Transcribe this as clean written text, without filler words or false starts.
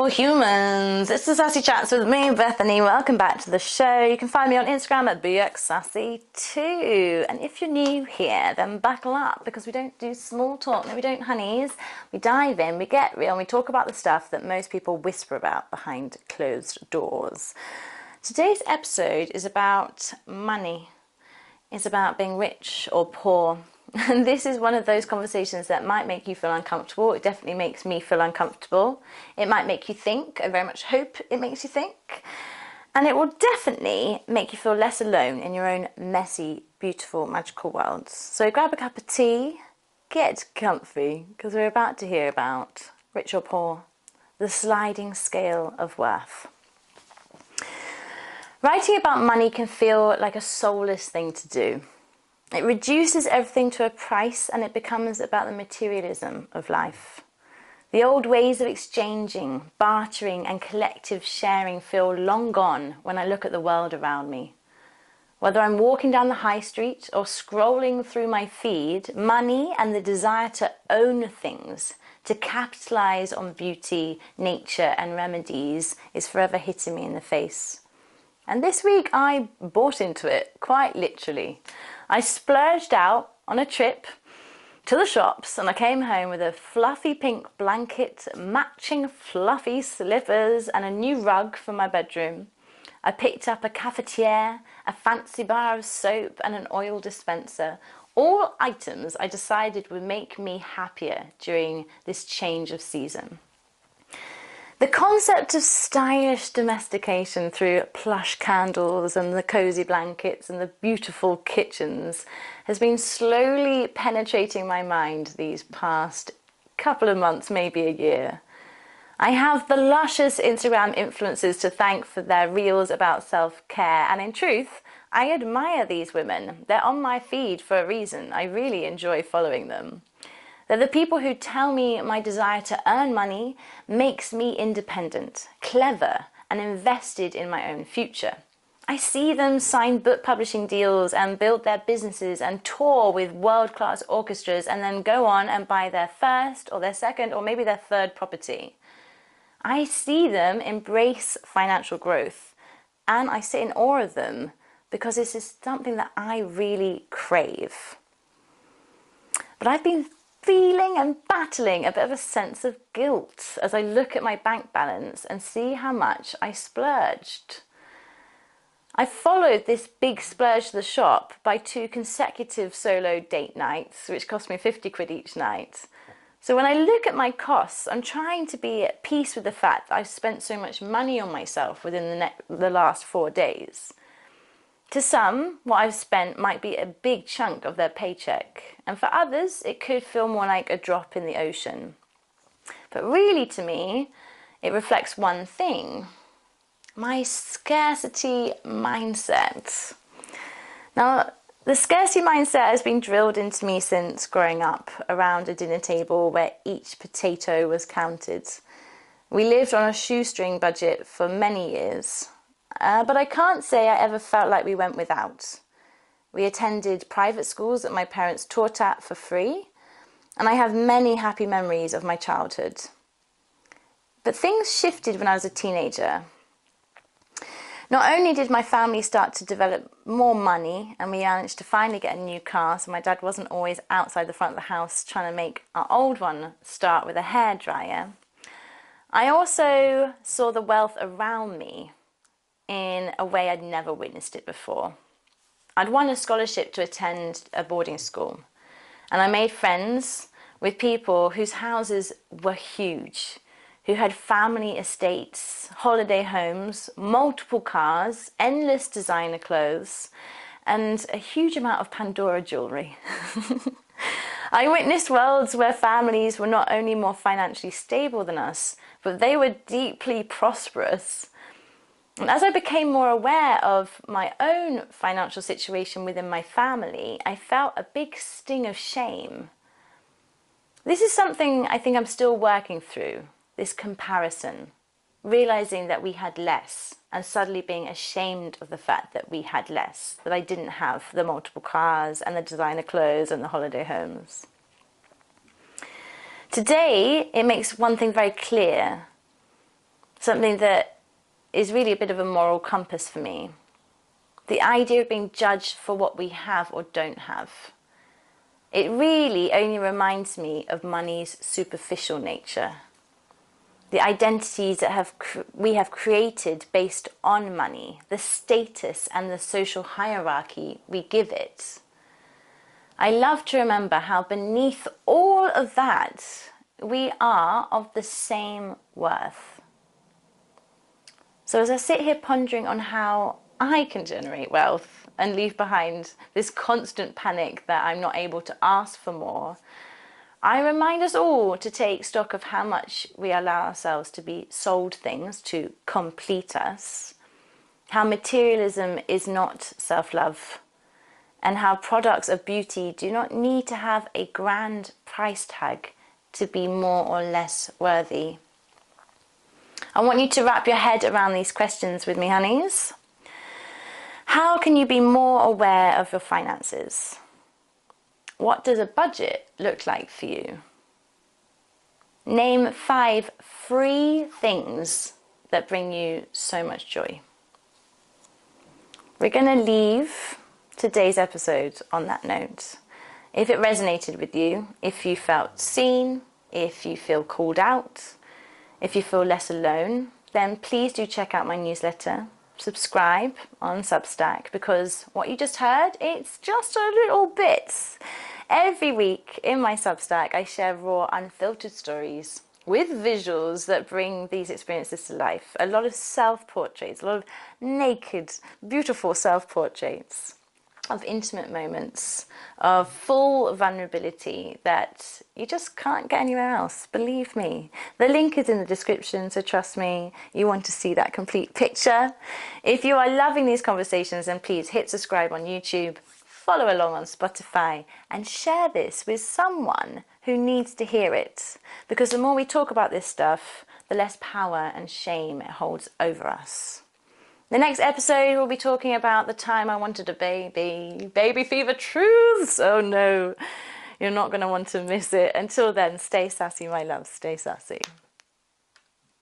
humans, it's the Sassy Chats with me, Bethany. Welcome back to the show. You can find me on Instagram at bxsassy2. And if you're new here, then buckle up, because we don't do small talk. No, we don't, honeys. We dive in, we get real, and we talk about the stuff that most people whisper about behind closed doors. Today's episode is about money. It's about being rich or poor. And this is one of those conversations that might make you feel uncomfortable. It definitely makes me feel uncomfortable. It might make you think. I very much hope it makes you think. And it will definitely make you feel less alone in your own messy, beautiful, magical worlds. So grab a cup of tea, get comfy, because we're about to hear about rich or poor, the sliding scale of worth. Writing about money can feel like a soulless thing to do. It reduces everything to a price, and it becomes about the materialism of life. The old ways of exchanging, bartering and collective sharing feel long gone when I look at the world around me. Whether I'm walking down the high street or scrolling through my feed, money and the desire to own things, to capitalise on beauty, nature and remedies is forever hitting me in the face. And this week I bought into it, quite literally. I splurged out on a trip to the shops, and I came home with a fluffy pink blanket, matching fluffy slippers and a new rug for my bedroom. I picked up a cafetiere, a fancy bar of soap and an oil dispenser. All items I decided would make me happier during this change of season. The concept of stylish domestication through plush candles and the cosy blankets and the beautiful kitchens has been slowly penetrating my mind these past couple of months, maybe a year. I have the luscious Instagram influencers to thank for their reels about self-care, and in truth, I admire these women. They're on my feed for a reason. I really enjoy following them. They're the people who tell me my desire to earn money makes me independent, clever, and invested in my own future. I see them sign book publishing deals and build their businesses and tour with world-class orchestras and then go on and buy their first or their second or maybe their third property. I see them embrace financial growth, and I sit in awe of them because this is something that I really crave. But I've been feeling and battling a bit of a sense of guilt as I look at my bank balance and see how much I splurged. I followed this big splurge to the shop by 2 consecutive solo date nights, which cost me 50 quid each night. So when I look at my costs, I'm trying to be at peace with the fact that I've spent so much money on myself within the last 4 days. To some, what I've spent might be a big chunk of their paycheck, and for others, it could feel more like a drop in the ocean. But really, to me, it reflects one thing: my scarcity mindset. Now, the scarcity mindset has been drilled into me since growing up around a dinner table where each potato was counted. We lived on a shoestring budget for many years. But I can't say I ever felt like we went without. We attended private schools that my parents taught at for free, and I have many happy memories of my childhood. But things shifted when I was a teenager. Not only did my family start to develop more money, and we managed to finally get a new car, so my dad wasn't always outside the front of the house trying to make our old one start with a hairdryer, I also saw the wealth around me in a way I'd never witnessed it before. I'd won a scholarship to attend a boarding school, and I made friends with people whose houses were huge, who had family estates, holiday homes, multiple cars, endless designer clothes, and a huge amount of Pandora jewellery. I witnessed worlds where families were not only more financially stable than us, but they were deeply prosperous. And as I became more aware of my own financial situation within my family, I felt a big sting of shame. This is something I think I'm still working through, this comparison, realizing that we had less and suddenly being ashamed of the fact that we had less, that I didn't have the multiple cars and the designer clothes and the holiday homes. Today, it makes one thing very clear. something that is really a bit of a moral compass for me. The idea of being judged for what we have or don't have. It really only reminds me of money's superficial nature. The identities that we have created based on money, the status and the social hierarchy we give it. I love to remember how beneath all of that, we are of the same worth. So as I sit here pondering on how I can generate wealth and leave behind this constant panic that I'm not able to ask for more, I remind us all to take stock of how much we allow ourselves to be sold things to complete us, how materialism is not self-love, and how products of beauty do not need to have a grand price tag to be more or less worthy. I want you to wrap your head around these questions with me, honeys. How can you be more aware of your finances? What does a budget look like for you? Name 5 free things that bring you so much joy. We're going to leave today's episode on that note. If it resonated with you, if you felt seen, if you feel called out, if you feel less alone, then please do check out my newsletter. Subscribe on Substack, because what you just heard, it's just a little bit. Every week in my Substack, I share raw, unfiltered stories with visuals that bring these experiences to life. A lot of self-portraits, a lot of naked, beautiful self-portraits of intimate moments, of full vulnerability that you just can't get anywhere else, believe me. The link is in the description, so trust me, you want to see that complete picture. If you are loving these conversations, then please hit subscribe on YouTube, follow along on Spotify, and share this with someone who needs to hear it. Because the more we talk about this stuff, the less power and shame it holds over us. The next episode, we'll be talking about the time I wanted a baby. Baby fever truths! Oh no, you're not going to want to miss it. Until then, stay sassy, my love, stay sassy.